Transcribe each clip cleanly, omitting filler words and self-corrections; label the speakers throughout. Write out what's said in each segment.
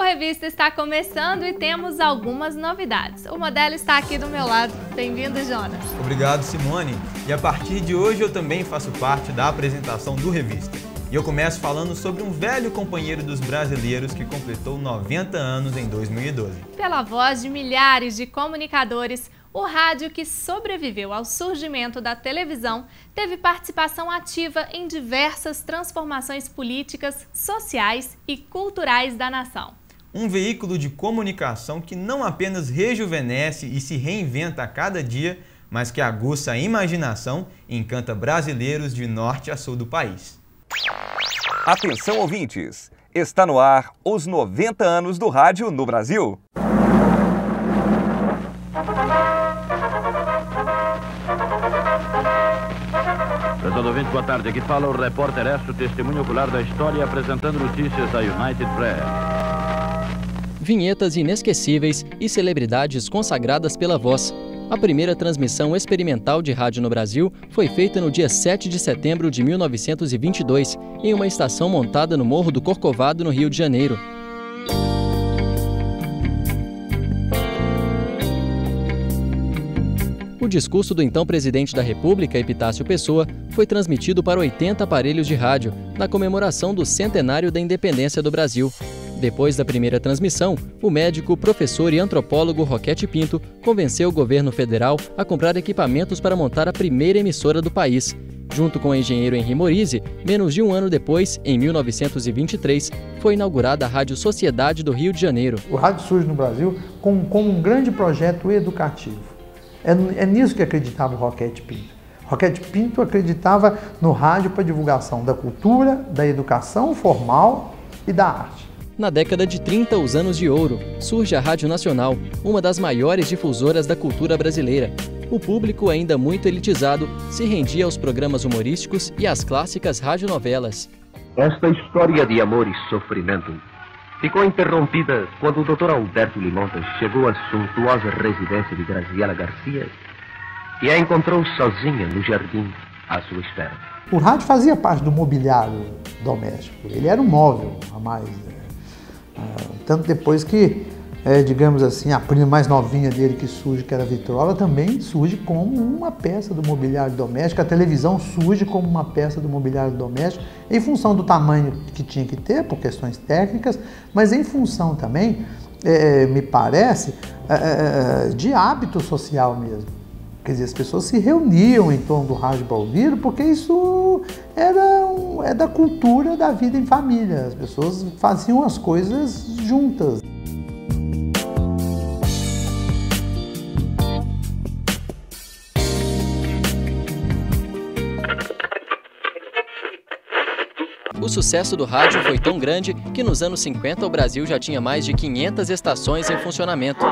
Speaker 1: Revista está começando e temos algumas novidades. O Modelo está aqui do meu lado. Bem-vindo, Jonas.
Speaker 2: Obrigado, Simone. E a partir de hoje eu também faço parte da apresentação do Revista. E eu começo falando sobre um velho companheiro dos brasileiros que completou 90 anos em 2012.
Speaker 1: Pela voz de milhares de comunicadores, o rádio que sobreviveu ao surgimento da televisão teve participação ativa em diversas transformações políticas, sociais e culturais da nação.
Speaker 2: Um veículo de comunicação que não apenas rejuvenesce e se reinventa a cada dia, mas que aguça a imaginação e encanta brasileiros de norte a sul do país.
Speaker 3: Atenção, ouvintes! Está no ar os 90 anos do rádio no Brasil.
Speaker 4: Prezado ouvinte, boa tarde. Aqui fala o repórter Esso, testemunho ocular da história, apresentando notícias da United Press.
Speaker 5: Vinhetas inesquecíveis e celebridades consagradas pela voz. A primeira transmissão experimental de rádio no Brasil foi feita no dia 7 de setembro de 1922, em uma estação montada no Morro do Corcovado, no Rio de Janeiro. O discurso do então presidente da República, Epitácio Pessoa, foi transmitido para 80 aparelhos de rádio, na comemoração do centenário da independência do Brasil. Depois da primeira transmissão, o médico, professor e antropólogo Roquete Pinto convenceu o governo federal a comprar equipamentos para montar a primeira emissora do país. Junto com o engenheiro Henri Morise, menos de um ano depois, em 1923, foi inaugurada a Rádio Sociedade do Rio de Janeiro.
Speaker 6: O rádio surge no Brasil como um grande projeto educativo. É nisso que acreditava o Roquete Pinto. Roquete Pinto acreditava no rádio para divulgação da cultura, da educação formal e da arte.
Speaker 5: Na década de 30, os anos de ouro, surge a Rádio Nacional, uma das maiores difusoras da cultura brasileira. O público, ainda muito elitizado, se rendia aos programas humorísticos e às clássicas radionovelas.
Speaker 7: Esta história de amor e sofrimento ficou interrompida quando o Dr. Alberto Limontas chegou à suntuosa residência de Graziela Garcia e a encontrou sozinha no jardim à sua espera.
Speaker 6: O rádio fazia parte do mobiliário doméstico, ele era um móvel a mais. Tanto depois que, digamos assim, a prima mais novinha dele que surge, que era a Vitrola, também surge como uma peça do mobiliário doméstico. A televisão surge como uma peça do mobiliário doméstico, em função do tamanho que tinha que ter, por questões técnicas, mas em função também, me parece, de hábito social mesmo. Quer dizer, as pessoas se reuniam em torno do rádio para ouvir, porque isso é da cultura da vida em família. As pessoas faziam as coisas juntas.
Speaker 5: O sucesso do rádio foi tão grande que nos anos 50 o Brasil já tinha mais de 500 estações em funcionamento.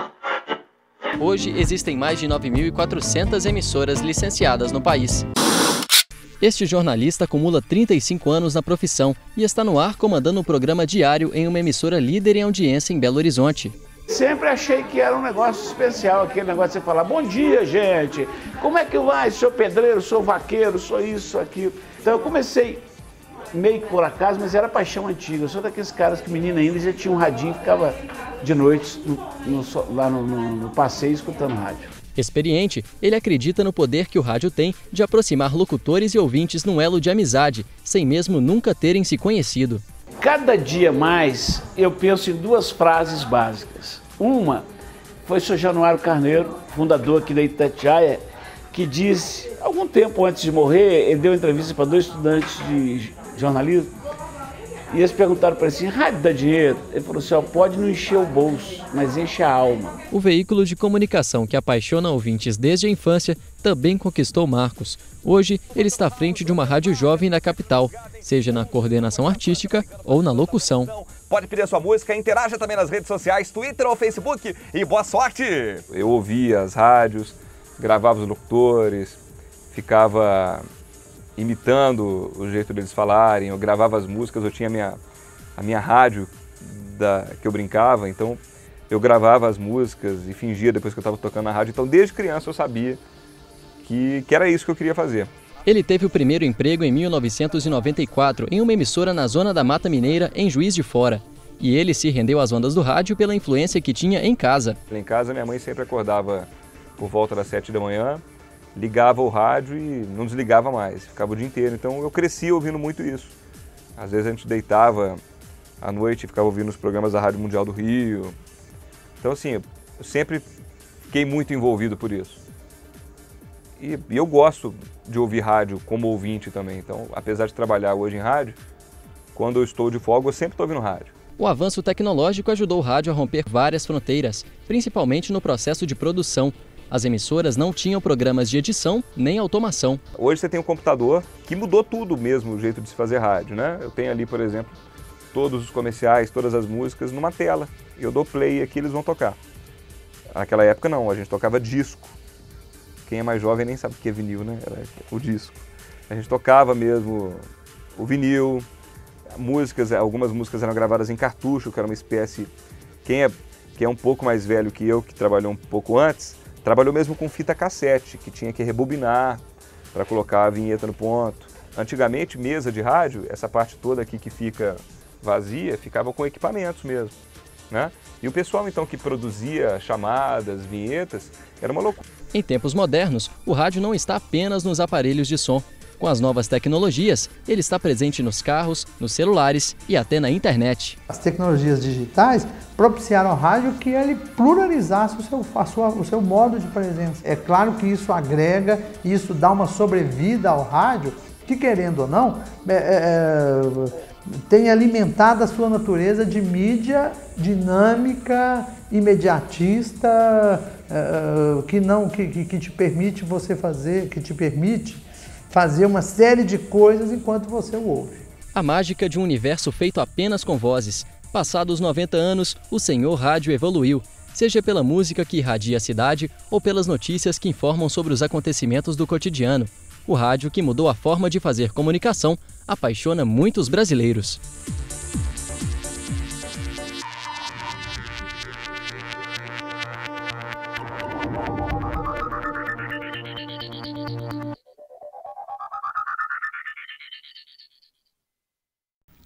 Speaker 5: Hoje existem mais de 9.400 emissoras licenciadas no país. Este jornalista acumula 35 anos na profissão e está no ar comandando um programa diário em uma emissora líder em audiência em Belo Horizonte.
Speaker 8: Sempre achei que era um negócio especial, aquele negócio de você falar: bom dia, gente, como é que vai? Sou pedreiro, sou vaqueiro, sou isso, sou aquilo. Então eu comecei meio que por acaso, mas era paixão antiga. Eu sou daqueles caras que, menina ainda, já tinha um radinho e ficava de noite lá no passeio escutando rádio.
Speaker 5: Experiente, ele acredita no poder que o rádio tem de aproximar locutores e ouvintes num elo de amizade, sem mesmo nunca terem se conhecido.
Speaker 8: Cada dia mais eu penso em duas frases básicas. Uma foi o Sr. Januário Carneiro, fundador aqui da Itatiaia, que disse, algum tempo antes de morrer, ele deu entrevista para 2 estudantes de jornalismo, e eles perguntaram para ele assim: rádio dá dinheiro? Ele falou assim: ó, pode não encher o bolso, mas enche a alma.
Speaker 5: O veículo de comunicação que apaixona ouvintes desde a infância também conquistou marcos. Hoje, ele está à frente de uma rádio jovem da capital, seja na coordenação artística ou na locução.
Speaker 3: Pode pedir a sua música, interaja também nas redes sociais, Twitter ou Facebook, e boa sorte! Eu ouvia as rádios, gravava os locutores, ficava imitando o jeito deles falarem, eu gravava as músicas, eu tinha a minha rádio que eu brincava, então eu gravava as músicas e fingia depois que eu estava tocando na rádio. Então desde criança eu sabia que era isso que eu queria fazer.
Speaker 5: Ele teve o primeiro emprego em 1994 em uma emissora na zona da Mata Mineira, em Juiz de Fora. E ele se rendeu às ondas do rádio pela influência que tinha em casa.
Speaker 3: Em casa, minha mãe sempre acordava por volta das 7 da manhã, ligava o rádio e não desligava mais, ficava o dia inteiro. Então eu cresci ouvindo muito isso. Às vezes a gente deitava à noite e ficava ouvindo os programas da Rádio Mundial do Rio. Então assim, eu sempre fiquei muito envolvido por isso. E eu gosto de ouvir rádio como ouvinte também. Então, apesar de trabalhar hoje em rádio, quando eu estou de folga, eu sempre estou ouvindo rádio.
Speaker 5: O avanço tecnológico ajudou o rádio a romper várias fronteiras, principalmente no processo de produção. As emissoras não tinham programas de edição nem automação.
Speaker 3: Hoje você tem um computador que mudou tudo mesmo, o jeito de se fazer rádio, né? Eu tenho ali, por exemplo, todos os comerciais, todas as músicas numa tela. Eu dou play aqui, eles vão tocar. Naquela época não, a gente tocava disco. Quem é mais jovem nem sabe o que é vinil, né? Era o disco. A gente tocava mesmo o vinil. Algumas músicas eram gravadas em cartucho, que era uma espécie... Quem é um pouco mais velho que eu, que trabalhou um pouco antes, trabalhou mesmo com fita cassete, que tinha que rebobinar para colocar a vinheta no ponto. Antigamente, mesa de rádio, essa parte toda aqui que fica vazia, ficava com equipamentos mesmo, né? E o pessoal então que produzia chamadas, vinhetas, era uma loucura.
Speaker 5: Em tempos modernos, o rádio não está apenas nos aparelhos de som. Com as novas tecnologias, ele está presente nos carros, nos celulares e até na internet.
Speaker 6: As tecnologias digitais propiciaram ao rádio que ele pluralizasse o seu modo de presença. É claro que isso agrega, isso dá uma sobrevida ao rádio, que querendo ou não, tem alimentado a sua natureza de mídia dinâmica, imediatista, que te permite fazer uma série de coisas enquanto você o ouve.
Speaker 5: A mágica de um universo feito apenas com vozes. Passados 90 anos, o senhor rádio evoluiu, seja pela música que irradia a cidade ou pelas notícias que informam sobre os acontecimentos do cotidiano. O rádio, que mudou a forma de fazer comunicação, apaixona muitos brasileiros.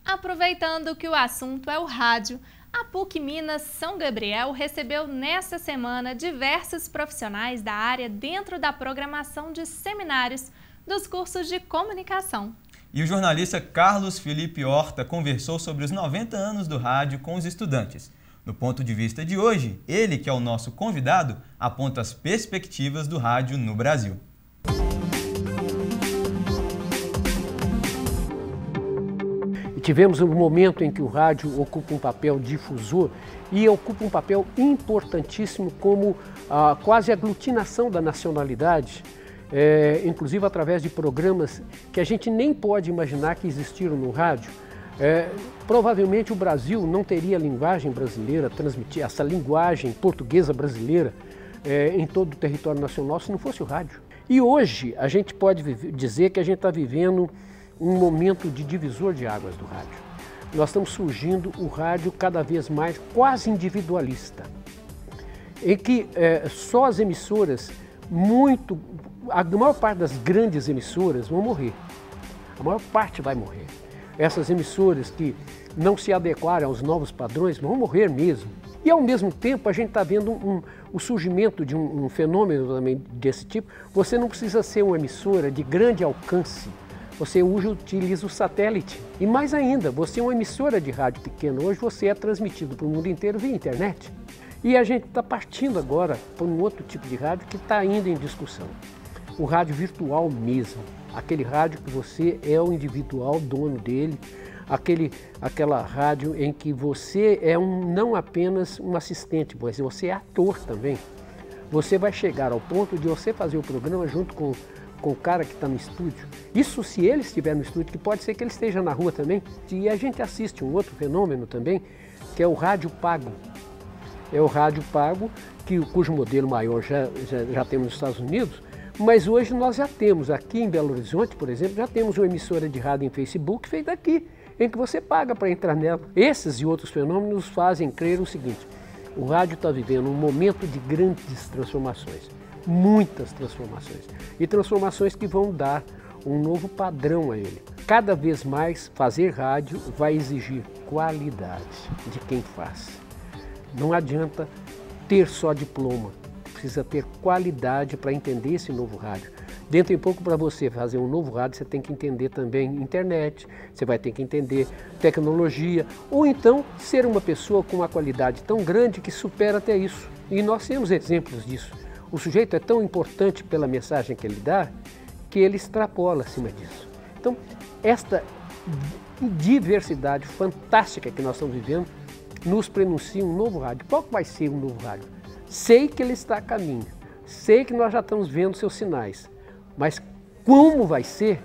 Speaker 1: Aproveitando que o assunto é o rádio, a PUC Minas São Gabriel recebeu nesta semana diversos profissionais da área dentro da programação de seminários dos cursos de comunicação.
Speaker 2: E o jornalista Carlos Felipe Horta conversou sobre os 90 anos do rádio com os estudantes. No ponto de vista de hoje, ele, que é o nosso convidado, aponta as perspectivas do rádio no Brasil.
Speaker 9: Tivemos um momento em que o rádio ocupa um papel difusor e ocupa um papel importantíssimo como quase aglutinação da nacionalidade, inclusive através de programas que a gente nem pode imaginar que existiram no rádio. Provavelmente o Brasil não teria a linguagem brasileira, transmitir essa linguagem portuguesa brasileira em todo o território nacional se não fosse o rádio. E hoje a gente pode dizer que a gente está vivendo um momento de divisor de águas do rádio. Nós estamos surgindo o rádio cada vez mais quase individualista, em que só as emissoras, a maior parte das grandes emissoras vão morrer. A maior parte vai morrer. Essas emissoras que não se adequarem aos novos padrões vão morrer mesmo. E ao mesmo tempo a gente está vendo o surgimento de um fenômeno também desse tipo. Você não precisa ser uma emissora de grande alcance. Você utiliza o satélite. E mais ainda, você é uma emissora de rádio pequena. Hoje você é transmitido para o mundo inteiro via internet. E a gente está partindo agora para um outro tipo de rádio que está ainda em discussão. O rádio virtual mesmo. Aquele rádio que você é o individual dono dele. Aquela rádio em que você é não apenas um assistente, mas você é ator também. Você vai chegar ao ponto de você fazer o programa junto com o cara que está no estúdio. Isso se ele estiver no estúdio, que pode ser que ele esteja na rua também. E a gente assiste um outro fenômeno também, que é o rádio pago. É o rádio pago, cujo modelo maior já temos nos Estados Unidos, mas hoje nós já temos, aqui em Belo Horizonte, por exemplo, já temos uma emissora de rádio em Facebook feita aqui, em que você paga para entrar nela. Esses e outros fenômenos fazem crer o seguinte: o rádio está vivendo um momento de grandes transformações. Muitas transformações, e transformações que vão dar um novo padrão a ele. cada vez mais fazer rádio vai exigir qualidade de quem faz. Não adianta ter só diploma, precisa ter qualidade para entender esse novo rádio. Dentro em pouco, para você fazer um novo rádio, você tem que entender também internet, você vai ter que entender tecnologia, ou então ser uma pessoa com uma qualidade tão grande que supera até isso. E nós temos exemplos disso. O sujeito é tão importante pela mensagem que ele dá, que ele extrapola acima disso. Então, esta diversidade fantástica que nós estamos vivendo nos prenuncia um novo rádio. Qual vai ser um novo rádio? Sei que ele está a caminho, sei que nós já estamos vendo seus sinais, mas como vai ser,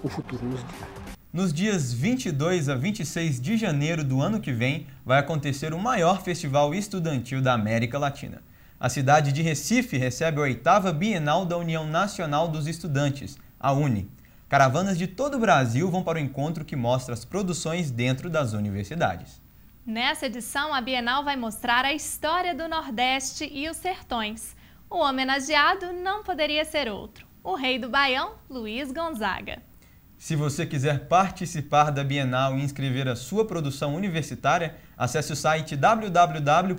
Speaker 9: o futuro nos dirá.
Speaker 2: Nos dias 22 a 26 de janeiro do ano que vem, vai acontecer o maior festival estudantil da América Latina. A cidade de Recife recebe a 8ª Bienal da União Nacional dos Estudantes, a UNE. Caravanas de todo o Brasil vão para o encontro que mostra as produções dentro das universidades.
Speaker 1: Nessa edição, a Bienal vai mostrar a história do Nordeste e os sertões. O homenageado não poderia ser outro, o rei do Baião, Luiz Gonzaga.
Speaker 2: Se você quiser participar da Bienal e inscrever a sua produção universitária, acesse o site www.une.org.br.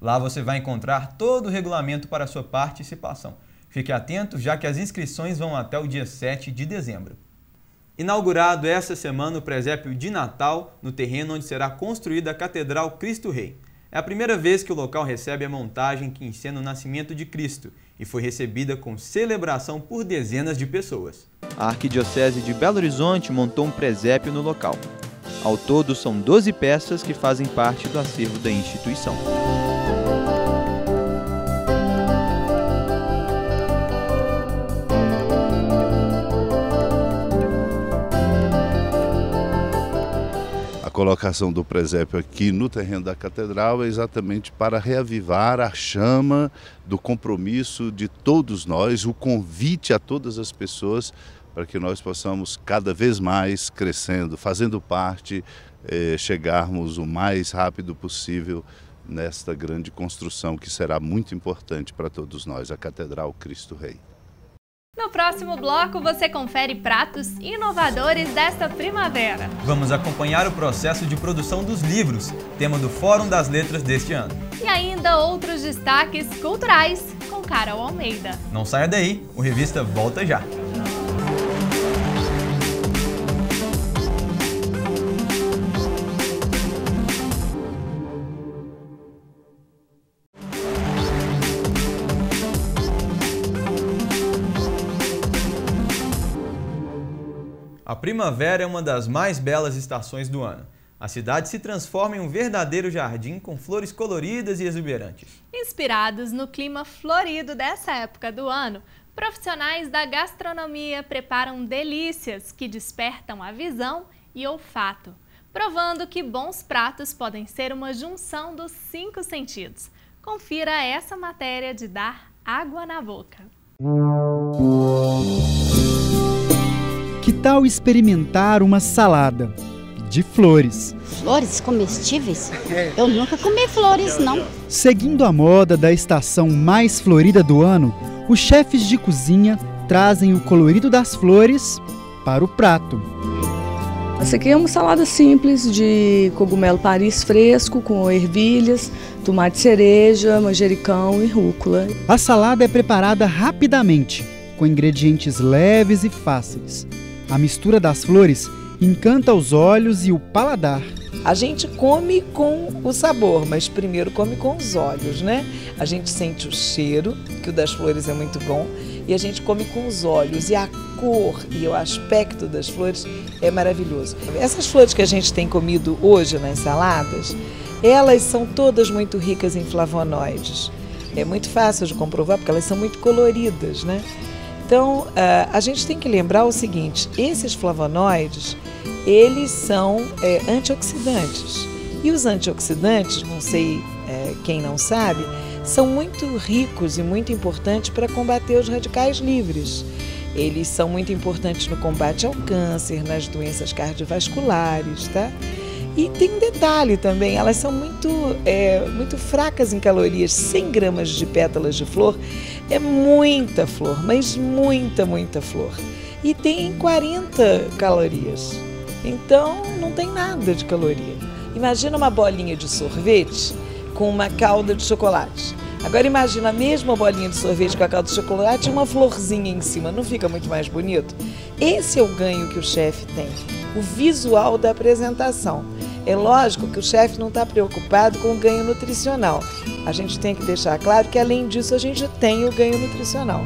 Speaker 2: Lá você vai encontrar todo o regulamento para a sua participação. Fique atento, já que as inscrições vão até o dia 7 de dezembro. Inaugurado essa semana o presépio de Natal, no terreno onde será construída a Catedral Cristo Rei. É a primeira vez que o local recebe a montagem que encena o nascimento de Cristo e foi recebida com celebração por dezenas de pessoas. A Arquidiocese de Belo Horizonte montou um presépio no local. Ao todo, são 12 peças que fazem parte do acervo da instituição.
Speaker 10: A colocação do presépio aqui no terreno da catedral é exatamente para reavivar a chama do compromisso de todos nós, o convite a todas as pessoas para que nós possamos cada vez mais crescendo, fazendo parte, chegarmos o mais rápido possível nesta grande construção que será muito importante para todos nós, a Catedral Cristo Rei.
Speaker 1: No próximo bloco, você confere pratos inovadores desta primavera.
Speaker 2: Vamos acompanhar o processo de produção dos livros, tema do Fórum das Letras deste ano.
Speaker 1: E ainda outros destaques culturais com Carol Almeida.
Speaker 2: Não saia daí, o Revista volta já. A primavera é uma das mais belas estações do ano. A cidade se transforma em um verdadeiro jardim com flores coloridas e exuberantes.
Speaker 1: Inspirados no clima florido dessa época do ano, profissionais da gastronomia preparam delícias que despertam a visão e olfato, provando que bons pratos podem ser uma junção dos 5 sentidos. Confira essa matéria de dar água na boca.
Speaker 11: Que tal experimentar uma salada de flores?
Speaker 12: Flores comestíveis? Eu nunca comi flores, não.
Speaker 11: Seguindo a moda da estação mais florida do ano, os chefes de cozinha trazem o colorido das flores para o prato.
Speaker 13: Essa aqui é uma salada simples de cogumelo Paris fresco com ervilhas, tomate cereja, manjericão e rúcula.
Speaker 11: A salada é preparada rapidamente, com ingredientes leves e fáceis. A mistura das flores encanta os olhos e o paladar.
Speaker 14: A gente come com o sabor, mas primeiro come com os olhos, né? A gente sente o cheiro, que o das flores é muito bom, e a gente come com os olhos. E a cor e o aspecto das flores é maravilhoso. Essas flores que a gente tem comido hoje nas saladas, elas são todas muito ricas em flavonoides. É muito fácil de comprovar porque elas são muito coloridas, né? Então, a gente tem que lembrar o seguinte, esses flavonoides, eles são antioxidantes. E os antioxidantes, não sei quem não sabe, são muito ricos e muito importantes para combater os radicais livres. Eles são muito importantes no combate ao câncer, nas doenças cardiovasculares, tá? E tem um detalhe também, elas são muito fracas em calorias. 100 gramas de pétalas de flor é muita flor, mas muita flor. e tem 40 calorias. Então não tem nada de caloria. Imagina uma bolinha de sorvete com uma calda de chocolate. Agora imagina a mesma bolinha de sorvete com a calda de chocolate e uma florzinha em cima. Não fica muito mais bonito? Esse é o ganho que o chefe tem, o visual da apresentação. É lógico que o chefe não está preocupado com o ganho nutricional. A gente tem que deixar claro que, além disso, a gente tem o ganho nutricional.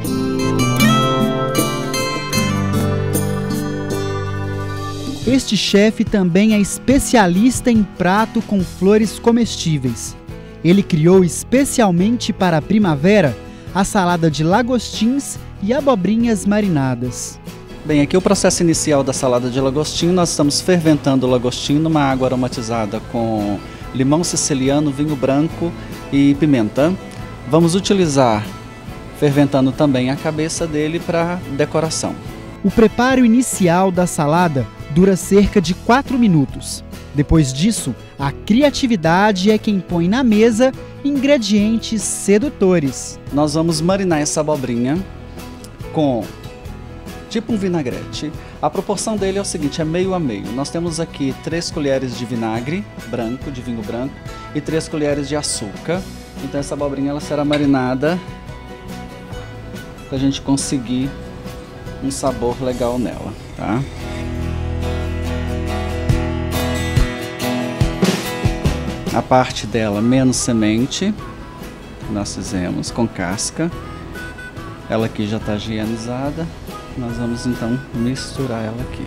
Speaker 11: Este chefe também é especialista em prato com flores comestíveis. Ele criou especialmente para a primavera a salada de lagostins e abobrinhas marinadas.
Speaker 15: Bem, aqui é o processo inicial da salada de lagostim. Nós estamos ferventando o lagostim numa água aromatizada com limão siciliano, vinho branco e pimenta. Vamos utilizar, ferventando também a cabeça dele para decoração.
Speaker 11: O preparo inicial da salada dura cerca de 4 minutos. Depois disso, a criatividade é quem põe na mesa ingredientes sedutores.
Speaker 15: Nós vamos marinar essa abobrinha com tipo um vinagrete. A proporção dele é o seguinte, é meio a meio. Nós temos aqui 3 colheres de vinagre branco, de vinho branco, e 3 colheres de açúcar. Então essa abobrinha ela será marinada para a gente conseguir um sabor legal nela, tá? A parte dela menos semente, nós fizemos com casca. Ela aqui já está higienizada. Nós vamos então misturar ela aqui.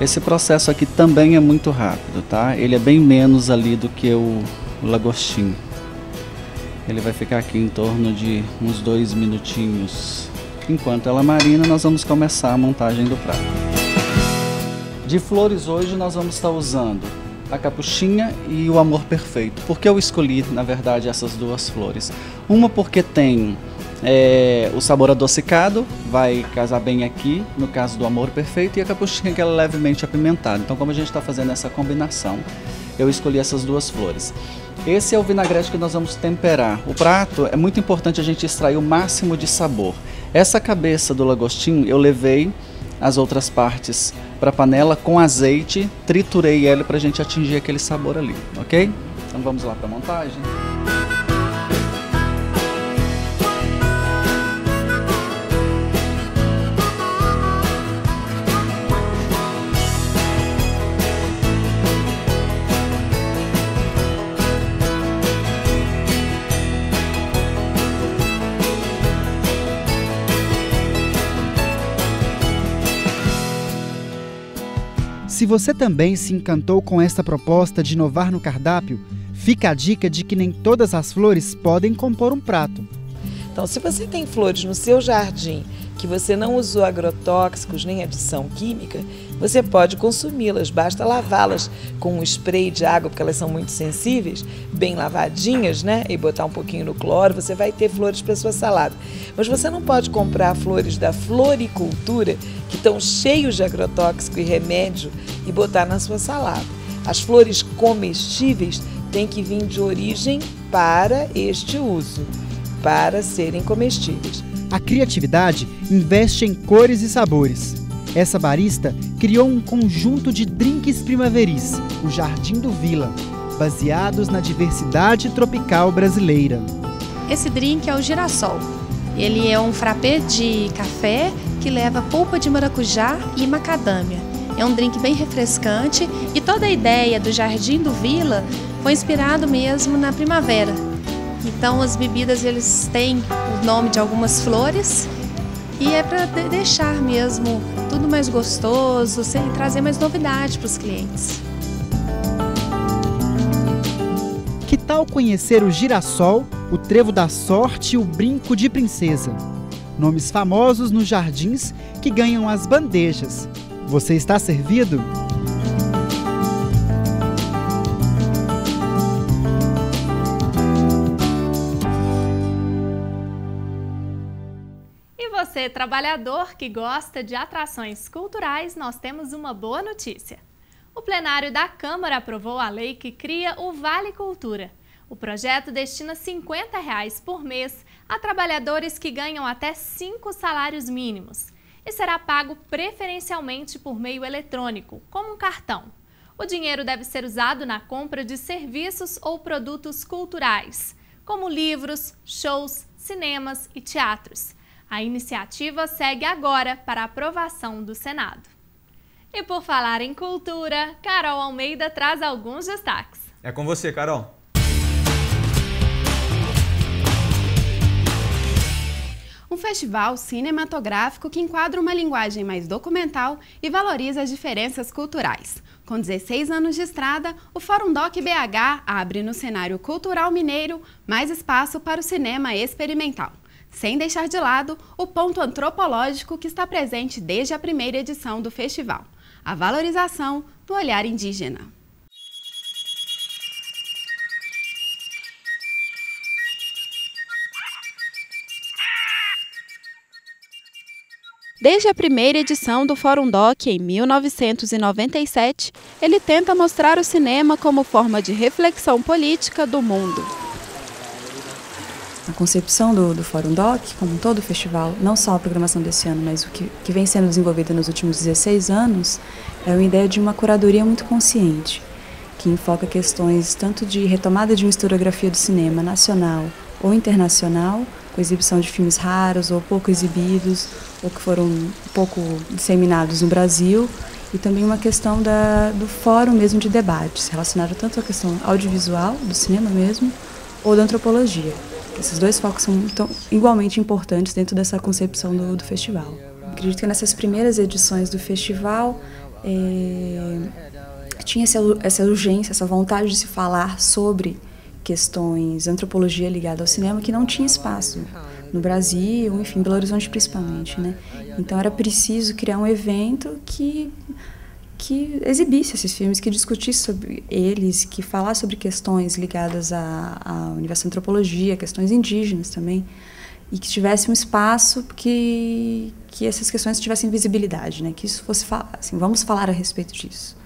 Speaker 15: Esse processo aqui também é muito rápido, tá? Ele é bem menos ali do que o lagostim. Ele vai ficar aqui em torno de uns 2 minutinhos. Enquanto ela marina, nós vamos começar a montagem do prato. De flores hoje nós vamos estar usando a capuchinha e o amor perfeito. Por que eu escolhi, na verdade, essas 2 flores? Uma porque tem o sabor adocicado, vai casar bem aqui, no caso do amor perfeito, e a capuchinha que ela é levemente apimentada. Então, como a gente está fazendo essa combinação, eu escolhi essas 2 flores. Esse é o vinagrete que nós vamos temperar. O prato é muito importante a gente extrair o máximo de sabor. Essa cabeça do lagostim eu levei as outras partes para a panela com azeite, triturei ela para a gente atingir aquele sabor ali, ok? Então vamos lá para a montagem.
Speaker 11: Se você também se encantou com esta proposta de inovar no cardápio, fica a dica de que nem todas as flores podem compor um prato.
Speaker 14: Então, se você tem flores no seu jardim que você não usou agrotóxicos nem adição química, você pode consumi-las, basta lavá-las com um spray de água, porque elas são muito sensíveis, bem lavadinhas, né? E botar um pouquinho no cloro, você vai ter flores para sua salada. Mas você não pode comprar flores da floricultura, que estão cheios de agrotóxico e remédio, e botar na sua salada. As flores comestíveis têm que vir de origem para este uso, para serem comestíveis.
Speaker 11: A criatividade investe em cores e sabores. Essa barista criou um conjunto de drinks primaveris, o Jardim do Vila, baseados na diversidade tropical brasileira.
Speaker 16: Esse drink é o girassol. Ele é um frappé de café que leva polpa de maracujá e macadâmia. É um drink bem refrescante e toda a ideia do Jardim do Vila foi inspirado mesmo na primavera. Então as bebidas eles têm o nome de algumas flores e é para deixar mesmo tudo mais gostoso, sem trazer mais novidade para os clientes.
Speaker 11: Que tal conhecer o girassol, o trevo da sorte e o brinco de princesa? Nomes famosos nos jardins que ganham as bandejas. Você está servido?
Speaker 1: Você, trabalhador que gosta de atrações culturais, nós temos uma boa notícia. O plenário da Câmara aprovou a lei que cria o Vale Cultura. O projeto destina R$ 50 por mês a trabalhadores que ganham até 5 salários mínimos e será pago preferencialmente por meio eletrônico, como um cartão. O dinheiro deve ser usado na compra de serviços ou produtos culturais, como livros, shows, cinemas e teatros. A iniciativa segue agora para aprovação do Senado. E por falar em cultura, Carol Almeida traz alguns destaques.
Speaker 2: É com você, Carol.
Speaker 17: Um festival cinematográfico que enquadra uma linguagem mais documental e valoriza as diferenças culturais. Com 16 anos de estrada, o Fórum Doc BH abre no cenário cultural mineiro mais espaço para o cinema experimental, sem deixar de lado o ponto antropológico que está presente desde a primeira edição do festival, a valorização do olhar indígena. Desde a primeira edição do Fórum Doc, em 1997, ele tenta mostrar o cinema como forma de reflexão política do mundo.
Speaker 18: A concepção do Fórum Doc, como todo o festival, não só a programação desse ano, mas o que vem sendo desenvolvido nos últimos 16 anos, é uma ideia de uma curadoria muito consciente, que enfoca questões tanto de retomada de uma historiografia do cinema nacional ou internacional, com exibição de filmes raros ou pouco exibidos, ou que foram pouco disseminados no Brasil, e também uma questão do fórum mesmo de debates, relacionado tanto à questão audiovisual, do cinema mesmo, ou da antropologia. Esses dois focos são igualmente importantes dentro dessa concepção do festival. Acredito que nessas primeiras edições do festival tinha essa urgência, essa vontade de se falar sobre questões de antropologia ligada ao cinema que não tinha espaço no Brasil, enfim, Belo Horizonte principalmente, né? Então era preciso criar um evento que exibisse esses filmes, que discutisse sobre eles, que falasse sobre questões ligadas ao universo da antropologia, questões indígenas também, e que tivesse um espaço que essas questões tivessem visibilidade, né? Que isso fosse assim, vamos falar a respeito disso.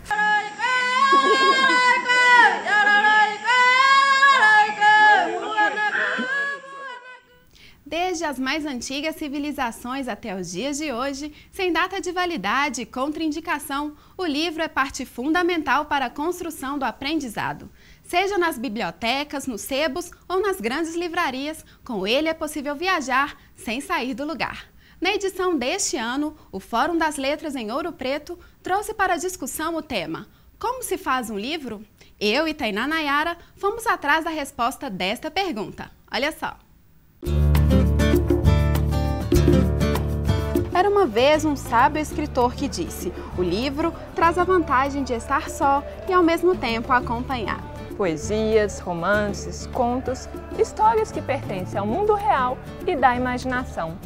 Speaker 17: Desde as mais antigas civilizações até os dias de hoje, sem data de validade e contraindicação, o livro é parte fundamental para a construção do aprendizado. Seja nas bibliotecas, nos sebos ou nas grandes livrarias, com ele é possível viajar sem sair do lugar. Na edição deste ano, o Fórum das Letras em Ouro Preto trouxe para discussão o tema Como se faz um livro? Eu e Tainá Nayara fomos atrás da resposta desta pergunta. Olha só. Era uma vez um sábio escritor que disse: o livro traz a vantagem de estar só e ao mesmo tempo acompanhado.
Speaker 19: Poesias, romances, contos, histórias que pertencem ao mundo real e da imaginação.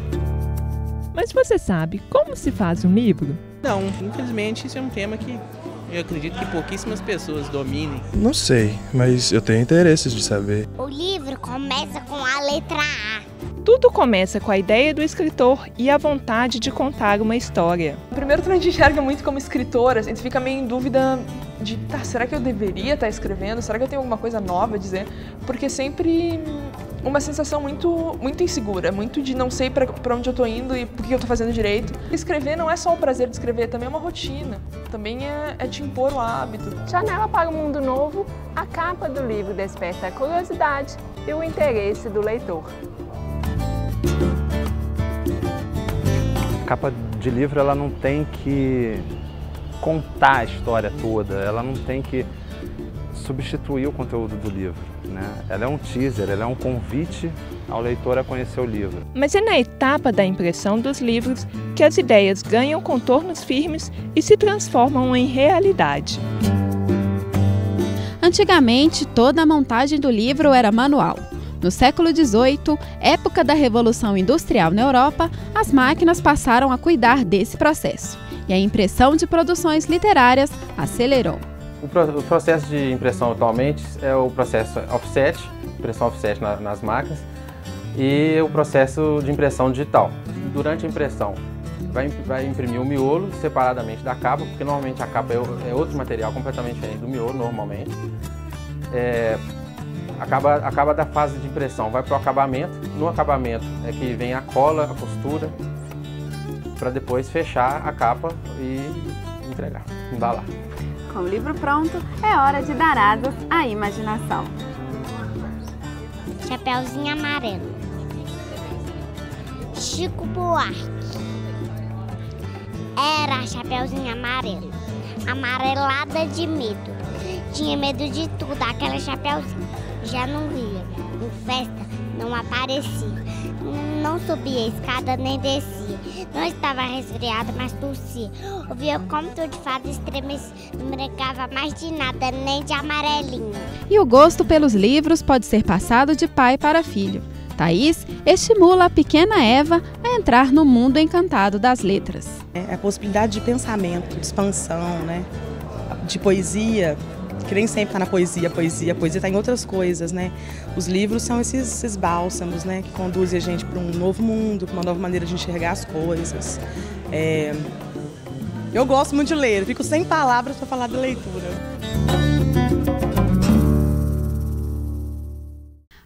Speaker 20: Mas você sabe como se faz um livro?
Speaker 21: Não, infelizmente isso é um tema que eu acredito que pouquíssimas pessoas dominem.
Speaker 22: Não sei, mas eu tenho interesses de saber.
Speaker 23: O livro começa com a letra A.
Speaker 20: Tudo começa com a ideia do escritor e a vontade de contar uma história.
Speaker 24: Primeiro, a gente enxerga muito como escritora, a gente fica meio em dúvida de, será que eu deveria estar escrevendo? Será que eu tenho alguma coisa nova a dizer? Porque sempre uma sensação muito insegura, muito de não sei para onde eu tô indo e por que eu tô fazendo direito. Escrever não é só o prazer de escrever, também é uma rotina, também é te impor o hábito.
Speaker 19: Janela para o Mundo Novo, a capa do livro desperta a curiosidade e o interesse do leitor.
Speaker 25: A capa de livro ela não tem que contar a história toda, ela não tem que substituir o conteúdo do livro, né? Ela é um teaser, ela é um convite ao leitor a conhecer o livro.
Speaker 20: Mas é na etapa da impressão dos livros que as ideias ganham contornos firmes e se transformam em realidade.
Speaker 17: Antigamente, toda a montagem do livro era manual. No século XVIII, época da Revolução Industrial na Europa, as máquinas passaram a cuidar desse processo e a impressão de produções literárias acelerou.
Speaker 25: O processo de impressão atualmente é o processo offset, impressão offset nas máquinas, e o processo de impressão digital. Durante a impressão, vai imprimir o miolo separadamente da capa, porque normalmente a capa é outro material completamente diferente do miolo, normalmente. Acaba da fase de impressão, vai para o acabamento. No acabamento é que vem a cola, a costura, para depois fechar a capa e entregar, embalar.
Speaker 17: Com o livro pronto, é hora de dar asas à imaginação.
Speaker 23: Chapeuzinho amarelo. Chico Buarque. Era Chapeuzinho amarelo. Amarelada de medo. Tinha medo de tudo, aquela Chapeuzinho. Já não via. Em festa, não aparecia. Não subia a escada nem descia. Não estava resfriada, mas tossia. Ouvia como tudo de fada estremecia. Não brincava mais de nada, nem de amarelinho.
Speaker 17: E o gosto pelos livros pode ser passado de pai para filho. Thaís estimula a pequena Eva a entrar no mundo encantado das letras.
Speaker 3: É a possibilidade de pensamento, de expansão, né? De poesia, que nem sempre está na poesia, a poesia está em outras coisas, né? Os livros são esses bálsamos, né? Que conduzem a gente para um novo mundo, para uma nova maneira de enxergar as coisas. Eu gosto muito de ler, fico sem palavras para falar de leitura.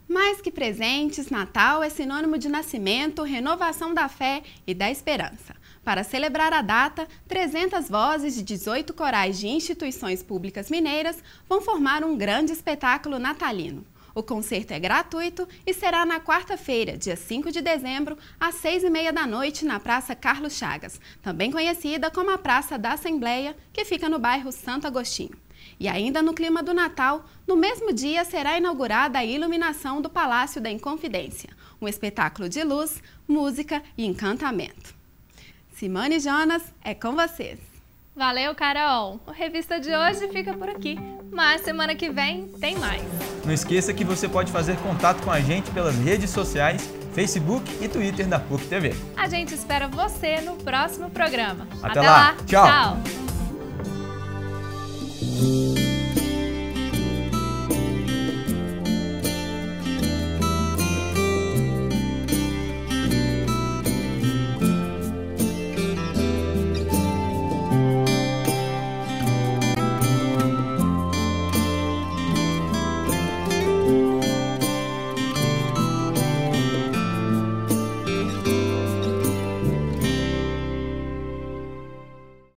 Speaker 17: Mais que presentes, Natal é sinônimo de nascimento, renovação da fé e da esperança. Para celebrar a data, 300 vozes de 18 corais de instituições públicas mineiras vão formar um grande espetáculo natalino. O concerto é gratuito e será na quarta-feira, dia 5 de dezembro, às 6h30 da noite, na Praça Carlos Chagas, também conhecida como a Praça da Assembleia, que fica no bairro Santo Agostinho. E ainda no clima do Natal, no mesmo dia será inaugurada a iluminação do Palácio da Inconfidência, um espetáculo de luz, música e encantamento. Simone Jonas, é com vocês.
Speaker 1: Valeu, Carol! O Revista de hoje fica por aqui, mas semana que vem tem mais.
Speaker 2: Não esqueça que você pode fazer contato com a gente pelas redes sociais, Facebook e Twitter da PUC TV.
Speaker 1: A gente espera você no próximo programa.
Speaker 2: Até lá. Tchau!
Speaker 1: Tchau.